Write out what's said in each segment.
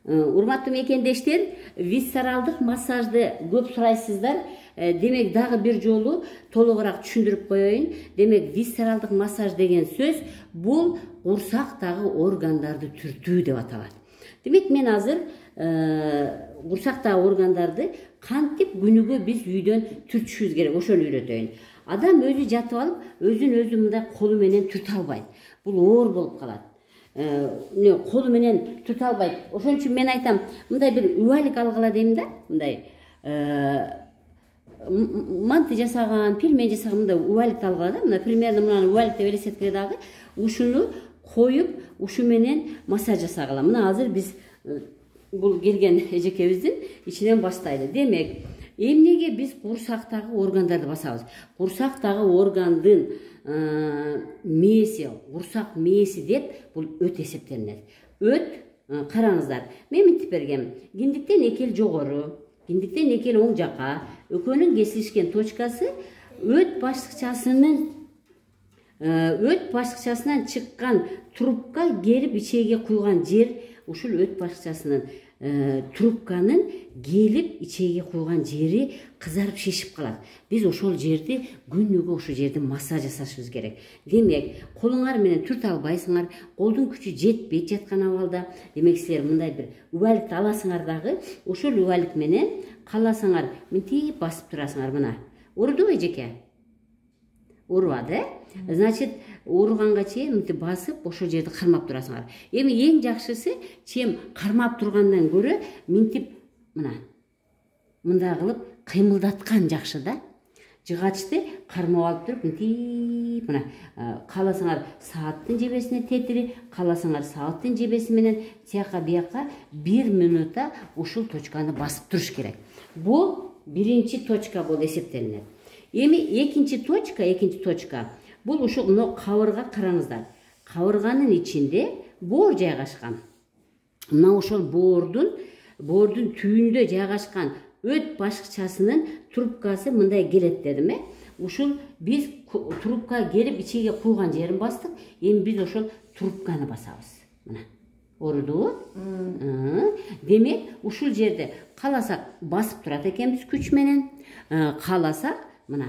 Урматтуу мекендештер, висцералдык массажды көп сурайсыздар. Демек дагы бир жолу толугураак түшүндүрүп коеюн. Демек висцералдык массаж деген сөз бул курсактагы органдарды түртүү деп аталат. Демек мен азыр курсактагы органдарды кантип күнүгө биз үйдөн түртүшүбүз керек, ошону үйрөтөйүн. Адам өзү жатып алып, өзүн мындай колу менен түртө албайт. Бул оор болуп калат. Колу менен түртө албайт. Ошон үчүн мен айтам, мындай бир убалик алгыла дейм да, мындай манты жасаган, пилмен жасаган мындай убалик алгыла да, мына примерно мына убалик деп элестеткиле дагы, ушуну коюп, ушу менен массаж жасагыла. Мына азыр биз бул келген эжекебиздин ичинен баштайлы. Демек, эмнеге биз курсактагы органдарды басабыз? Курсактагы органдын мээси, курсак мээси деп бул өт эсептелинет. Өт, караңыздар, мен мынтип бергем. Киндиктен 2 эл жогору, киндиктен 2 эл оң жака, экөөнүн кесилишкен точкасы өт башкычасынан чыккан трубка келип ичеге куйган жер, ушул өт башкычасынын трубканын келип ичеге куйган жери кызарып шишип калат. Биз ошол жерди күнүгө ошол жерди массаж жасашыбыз керек. Демек, колуңар менен түртө албайсыңар, колдун күчү жетпейт жаткан абалда, демек силер мындай бир убаликти аласыңар дагы, ошол убалик менен кааласаңар мынтип басып турасыңар. Мына урдубу эжеке? Урбады, значит, урганга чейин мынтип басып, ошол жерди кармап турасыңар. Эми эң жакшысы чем кармап тургандан көрө мынтип мындай кылып кыймылдаткан жакшы да. Жыгачты кармап алып туруп мынтип кааласаңар сааттын жебесине тетири, кааласаңар сааттын жебеси менен тияка бияка 1 минутта ушул точканы басып туруш керек. Бул биринчи точка болуп эсептелинет. Эми экинчи точка бул ушул кабырга, караңыздар. Кабырганын ичинде боор жайгашкан. Мына ошол боордун түбүндө жайгашкан өт башкычасынын трубкасы мындай келет дедим. Ушул биз трубка келип ичеге куйган жерин бастык. Эми биз ошол трубканы басабыз. Мына. Орудубу? Демек, ушул жерде кааласак басып турат экенбиз күч менен. Кааласак, мына.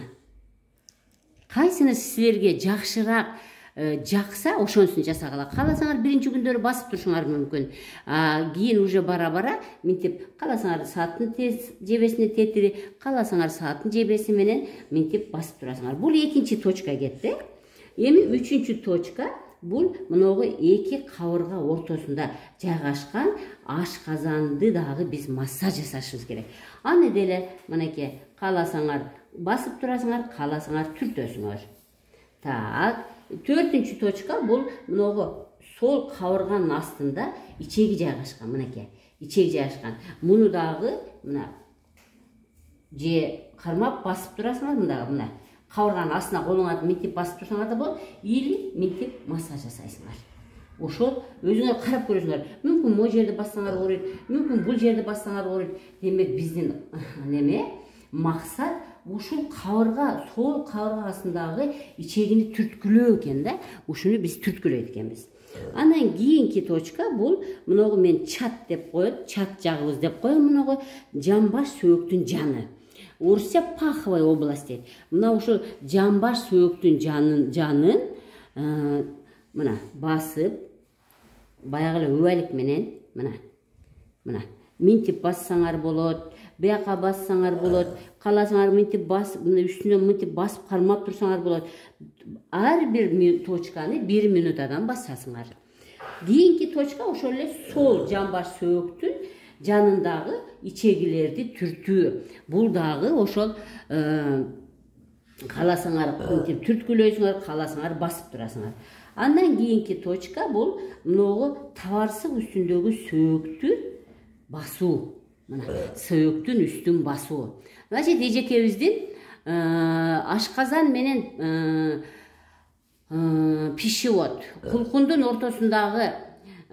Кайсыны силерге жакшыраак жакса, ошонусун жасагыла. Кааласаңар биринчи күндөрү басып турушуңар мүмкүн. Кийин уже бара-бара мынтип кааласаңар сааттын жебесине тетири, кааласаңар сааттын жебеси менен мынтип басып турасыңар. Бул экинчи точка кетти. Эми үчүнчү точка бул мыногу эки кабырга ортосунда жайгашкан ашказанды дагы биз массаж жасашыбыз керек. Аны деле мынакей кааласаңар басып турасыңар, кааласаңар түртөсүңөр. Так, төртүнчү точка бул мыногу сол кабырганын астында ичеги жайгашкан, мынакей. Ичеги жайгашкан. Муну дагы мына же кармап басып турасыңар, мына кабырганын астына колуңарды мынтип басып турсаңар да болот, или мынтип массаж жасайсыңар. Ошол өзүңөр карап көрөсүңөр. Мүмкүн могу жерди бассаңар ооруйт, мүмкүн бул жерди бассаңар ооруйт. Демек биздин максат ушул кабырга, сол кабырга астындагы ичегини түрткүлөө экен да. Ушуну биз түрткүлөйт экенбиз. Андан кийинки точка бул мыногу мен чат деп коет, чат жагыбыз деп коем мыногу жамбаш сөөктүн жаны. Орусча паховая область дейт. Мына ушул жамбаш сөөктүн жанын мына басып, баягы убалик менен мына мынтип бассаңар болот, бияка бассаңар болот, кааласаңар мынтип басып, үстүнөн мынтип басып кармап турсаңар болот. Ар бир точканы 1 минутадан басасыңар. Кийинки точка ошол эле сол жамбаш сөөктүн жанындагы ичегилерди түртүү. Бул дагы ошол кааласаңар мынтип түрткүлөйсүңөр, кааласаңар басып турасыңар. Андан кийинки точка бул мыногу табарсык үстүндөгү сөөктүн басуу. Мына сөөктүн үстүн басуу. Значит, эжекебиздин ашказан менен пищевод, кулкундун ортосундагы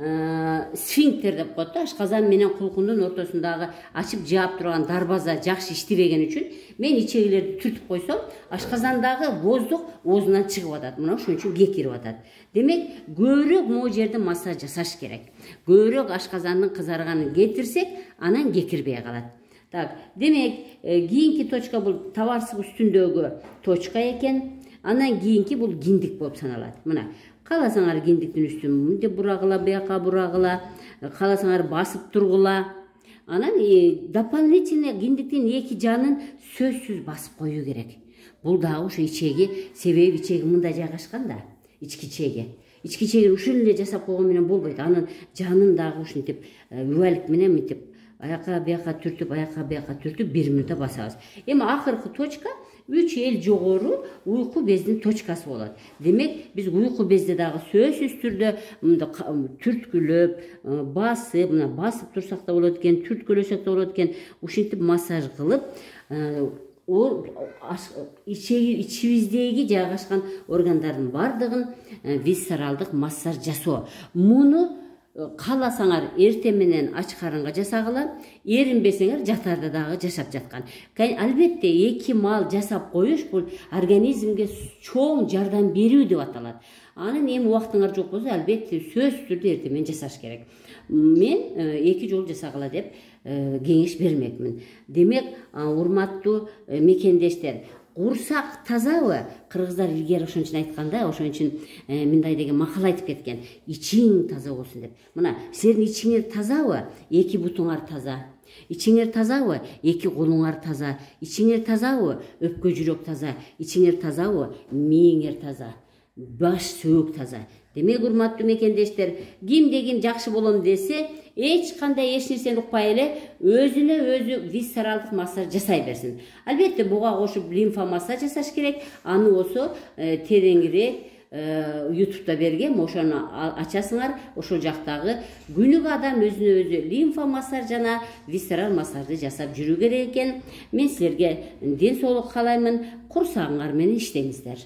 сфинктер деп коет да, ашказан менен кулкундун ортосундагы ачып жаап турган дарбаза жакшы иштебеген үчүн мен ичегилерди түртүп койсом, ашказандагы воздух оозунан чыгып атат. Мына ошон үчүн кекирип атат. Демек, көбүрөөк могу жерде массаж жасаш керек. Көбүрөөк ашказандын кызарганын кетирсек, анан кекирбей калат. Так, демек, кийинки точка бул табарсык үстүндөгү точка экен. Анан кийинки бул киндик болуп саналат. Мына, кааласаңар киндиктин үстүн мынтип бурагыла, бияка бурагыла, кааласаңар басып тургула. Анан дополнительно киндиктин эки жанын сөзсүз басып коюу керек. Бул дагы ошо ичеги, себеби ичеги мындай жайгашкан да, ички ичеги. Ички ичеги ушул эле жасап койгон менен болбойт. Анын жанын дагы ушинтип үбалык менен мынтип аяка бияка түртүп 1 минутта басабыз. Эми акыркы точка 3 эл жогору уйку бездин точкасы болот. Демек, биз уйку безди дагы сөзсүз түрдө түрткүлөп, басып, мына басып турсак да болот экен, түрткүлөсөк да болот экен, ушинтип массаж кылып, ичибиздеги жайгашкан органдардын бардыгын висцералдык массаж жасоо. Муну кааласаңар эртең менен ач карынга жасагыла, эринбесеңер жатарда дагы жашап жаткан. Албетте 2 маал жасап коюш бул организмге чоң жардам берүү деп аталат. Анын эми убактыңар жок болсо, албетте сөзсүз түрдө эртең менен жасаш керек. Мен 2 жолу жасагыла деп кеңеш бермекмин. Демек, урматтуу мекендештер, курсак тазабы? Кыргыздар илгери ошон үчүн айтканда, ошон үчүн мындай деген макал айтып кеткен. Ичиң таза болсун деп. Мына, силердин ичиңер тазабы? 2 бутуңар таза. Ичиңер тазабы? 2 колуңар таза. Ичиңер тазабы? Өпкө жүрөк таза. Ичиңер тазабы? Мээңер таза. Баш сөөк таза. Демек, урматтуу мекендештер, кимдегин жакшы болом десе, эч кандай эч нерсени укпай эле өзүнө өзү висцералдык массаж жасай берсин. Албетте, буга кошуп лимфа массаж жасаш керек. Аны болсо тереңирээк YouTube'да бергем, ошону ачасыңар, ошол жактагы күнүгө адам өзүнө өзү лимфа массаж жана висцерал массажды жасап жүрүү керек экен. Мен силерге ден соолук каалаймын. Курсагыңар менен иштеңиздер.